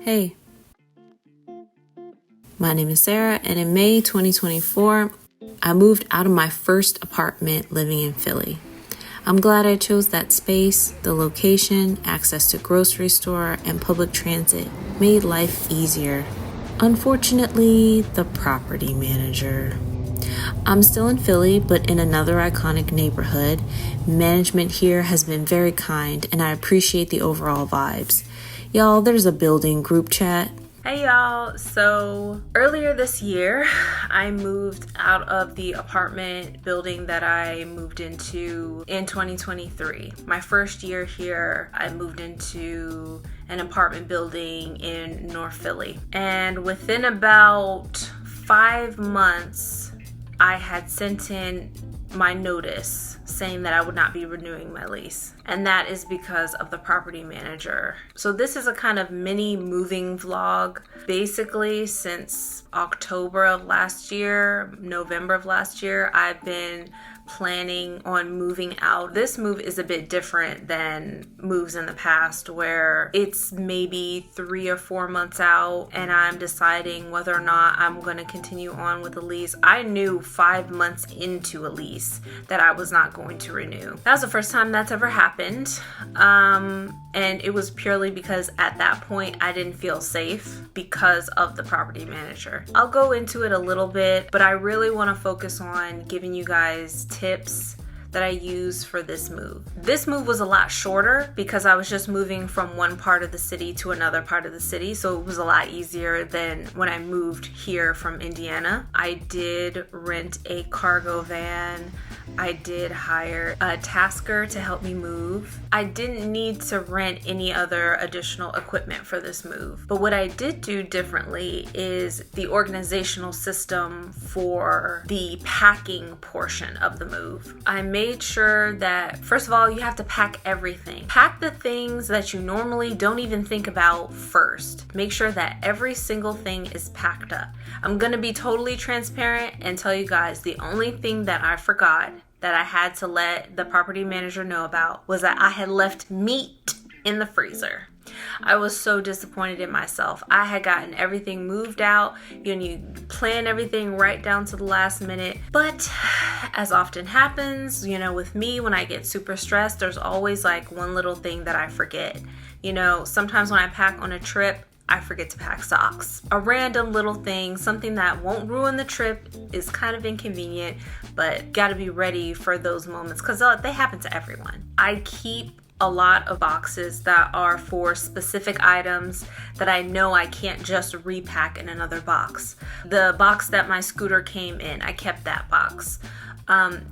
Hey, my name is Sarah, and in May 2024, I moved out of my first apartment living in Philly. I'm glad I chose that space. The location, access to grocery store, and public transit made life easier. Unfortunately, the property manager. I'm still in Philly, but in another iconic neighborhood. Management here has been very kind, and I appreciate the overall vibes. Y'all, there's a building group chat. Hey y'all, so earlier this year I moved out of the apartment building that I moved into in 2023. My first year here, I moved into an apartment building in North Philly. And within about 5 months, I had sent in my notice saying that I would not be renewing my lease. And that is because of the property manager. So this is a kind of mini moving vlog. Basically, since October of last year, November of last year, I've been planning on moving out. This move is a bit different than moves in the past where it's maybe 3 or 4 months out and I'm deciding whether or not I'm going to continue on with the lease. I knew 5 months into a lease that I was not going to renew. That was the first time that's ever happened. And it was purely because at that point I didn't feel safe because of the property manager. I'll go into it a little bit, but I really want to focus on giving you guys tips that I use for this move. This move was a lot shorter because I was just moving from one part of the city to another part of the city, so it was a lot easier than when I moved here from Indiana. I did rent a cargo van. I did hire a tasker to help me move. I didn't need to rent any other additional equipment for this move. But what I did do differently is the organizational system for the packing portion of the move. I made sure that, first of all, you have to pack everything. Pack the things that you normally don't even think about first. Make sure that every single thing is packed up. I'm gonna be totally transparent and tell you guys the only thing that I forgot that I had to let the property manager know about was that I had left meat in the freezer. I was so disappointed in myself. I had gotten everything moved out. You plan everything right down to the last minute. But as often happens, with me, when I get super stressed, there's always like one little thing that I forget. Sometimes when I pack on a trip, I forget to pack socks. A random little thing, something that won't ruin the trip, is kind of inconvenient, but gotta be ready for those moments because they happen to everyone. I keep a lot of boxes that are for specific items that I know I can't just repack in another box. The box that my scooter came in, I kept that box.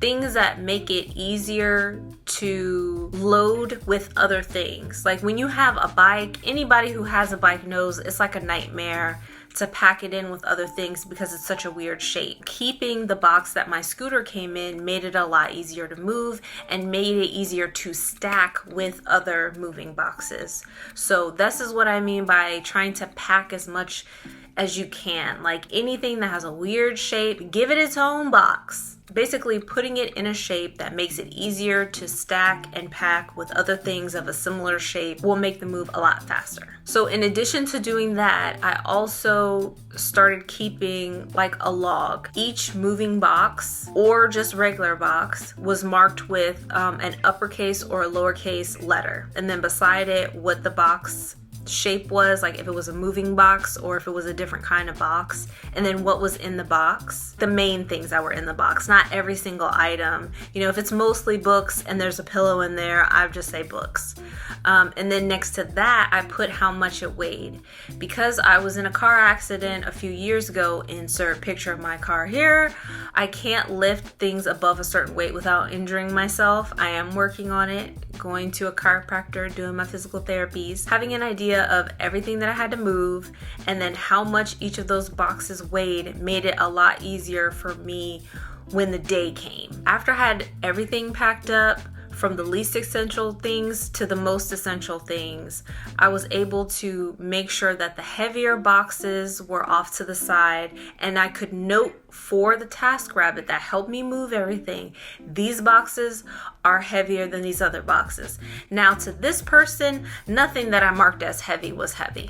Things that make it easier to load with other things. Like when you have a bike, anybody who has a bike knows it's like a nightmare to pack it in with other things because it's such a weird shape. Keeping the box that my scooter came in made it a lot easier to move and made it easier to stack with other moving boxes. So this is what I mean by trying to pack as much as you can. Like anything that has a weird shape, give it its own box. Basically putting it in a shape that makes it easier to stack and pack with other things of a similar shape will make the move a lot faster. So in addition to doing that, I also started keeping like a log. Each moving box or just regular box was marked with an uppercase or a lowercase letter. And then beside it, what the box shape was, like if it was a moving box or if it was a different kind of box, and then what was in the box, the main things that were in the box, not every single item. If it's mostly books and there's a pillow in there, I would just say books. And then next to that, I put how much it weighed. Because I was in a car accident a few years ago, insert picture of my car here, I can't lift things above a certain weight without injuring myself. I am working on it, going to a chiropractor, doing my physical therapies, having an idea of everything that I had to move, and then how much each of those boxes weighed made it a lot easier for me when the day came. After I had everything packed up, from the least essential things to the most essential things, I was able to make sure that the heavier boxes were off to the side, and I could note for the TaskRabbit that helped me move everything, these boxes are heavier than these other boxes. Now to this person, nothing that I marked as heavy was heavy.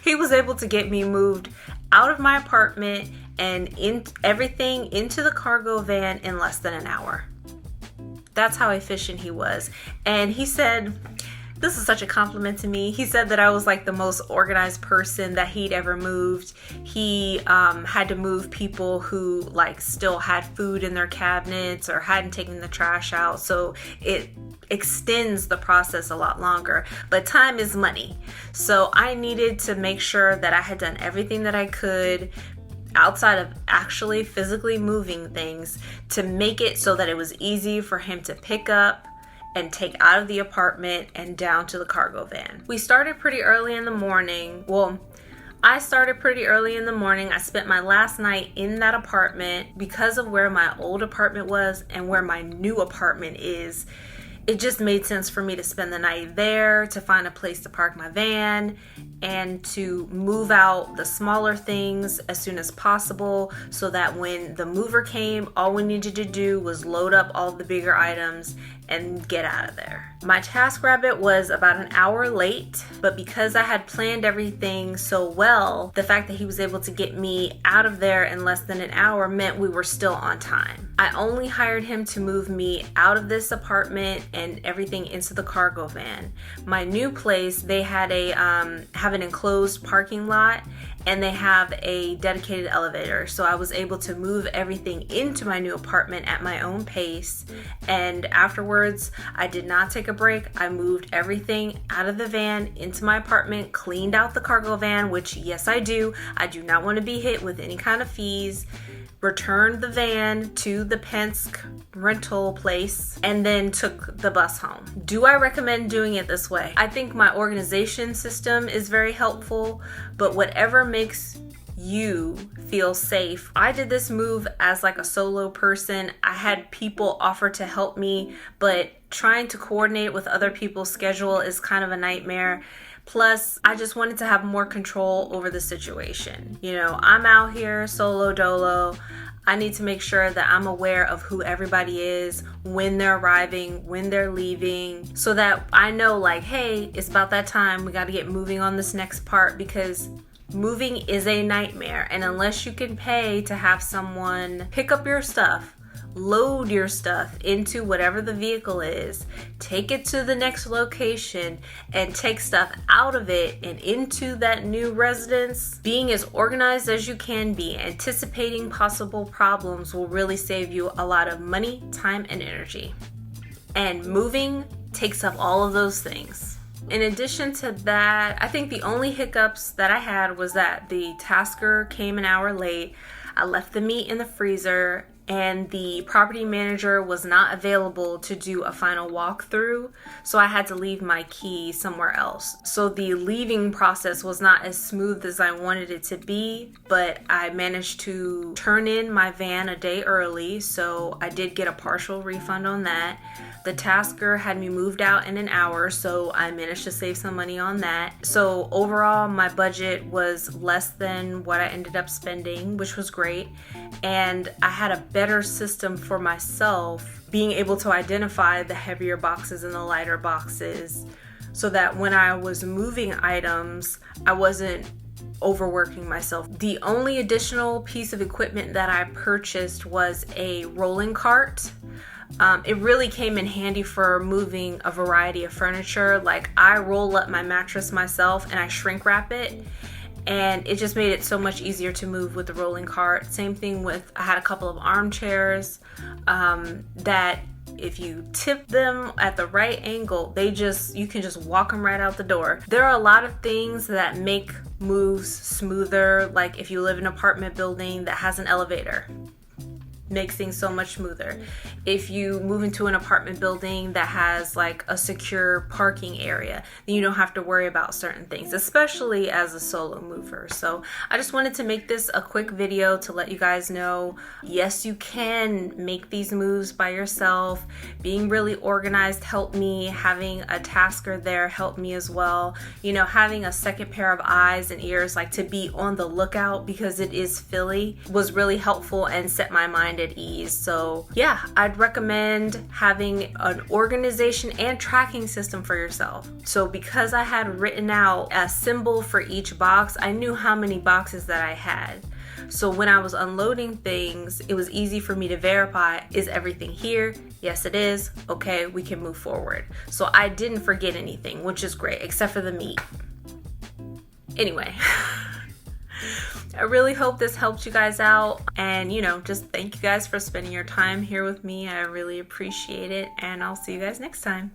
He was able to get me moved out of my apartment and everything into the cargo van in less than an hour. That's how efficient he was. And he said, this is such a compliment to me. He said that I was like the most organized person that he'd ever moved. He had to move people who like still had food in their cabinets or hadn't taken the trash out. So it extends the process a lot longer. But time is money. So I needed to make sure that I had done everything that I could outside of actually physically moving things to make it so that it was easy for him to pick up and take out of the apartment and down to the cargo van. We started pretty early in the morning. Well, I started pretty early in the morning. I spent my last night in that apartment. Because of where my old apartment was and where my new apartment is, it just made sense for me to spend the night there, to find a place to park my van, and to move out the smaller things as soon as possible so that when the mover came, all we needed to do was load up all the bigger items and get out of there. My TaskRabbit was about an hour late, but because I had planned everything so well, the fact that he was able to get me out of there in less than an hour meant we were still on time. I only hired him to move me out of this apartment and everything into the cargo van. My new place, they had have an enclosed parking lot, and they have a dedicated elevator. So I was able to move everything into my new apartment at my own pace. And afterwards, I did not take a break. I moved everything out of the van into my apartment, cleaned out the cargo van, which yes, I do. I do not want to be hit with any kind of fees. Returned the van to the Penske rental place, and then took the bus home. Do I recommend doing it this way? I think my organization system is very helpful, but whatever makes you feel safe. I did this move as like a solo person. I had people offer to help me, but trying to coordinate with other people's schedule is kind of a nightmare. Plus, I just wanted to have more control over the situation. You know, I'm out here solo dolo. I need to make sure that I'm aware of who everybody is, when they're arriving, when they're leaving, so that I know like, hey, it's about that time. We got to get moving on this next part, because moving is a nightmare. And unless you can pay to have someone pick up your stuff, load your stuff into whatever the vehicle is, take it to the next location, and take stuff out of it and into that new residence, being as organized as you can be, anticipating possible problems will really save you a lot of money, time, and energy. And moving takes up all of those things. In addition to that, I think the only hiccups that I had was that the tasker came an hour late. I left the meat in the freezer, and the property manager was not available to do a final walkthrough, so I had to leave my key somewhere else. So the leaving process was not as smooth as I wanted it to be, but I managed to turn in my van a day early, so I did get a partial refund on that. The tasker had me moved out in an hour, so I managed to save some money on that. So overall, my budget was less than what I ended up spending, which was great. And I had a better system for myself, being able to identify the heavier boxes and the lighter boxes, so that when I was moving items, I wasn't overworking myself. The only additional piece of equipment that I purchased was a rolling cart. It really came in handy for moving a variety of furniture. Like, I roll up my mattress myself and I shrink wrap it, and it just made it so much easier to move with the rolling cart. Same thing with, I had a couple of armchairs that if you tip them at the right angle, you can just walk them right out the door. There are a lot of things that make moves smoother, like if you live in an apartment building that has an elevator, makes things so much smoother. If you move into an apartment building that has like a secure parking area, then you don't have to worry about certain things, especially as a solo mover. So I just wanted to make this a quick video to let you guys know, yes, you can make these moves by yourself. Being really organized helped me. Having a tasker there helped me as well. You know, having a second pair of eyes and ears, like to be on the lookout because it is Philly, was really helpful and set my mind at ease. So yeah, I'd recommend having an organization and tracking system for yourself. So because I had written out a symbol for each box, I knew how many boxes that I had. So when I was unloading things, it was easy for me to verify, is everything here? Yes, it is. Okay, we can move forward. So I didn't forget anything, which is great, except for the meat. Anyway, I really hope this helped you guys out. And, just thank you guys for spending your time here with me. I really appreciate it. And I'll see you guys next time.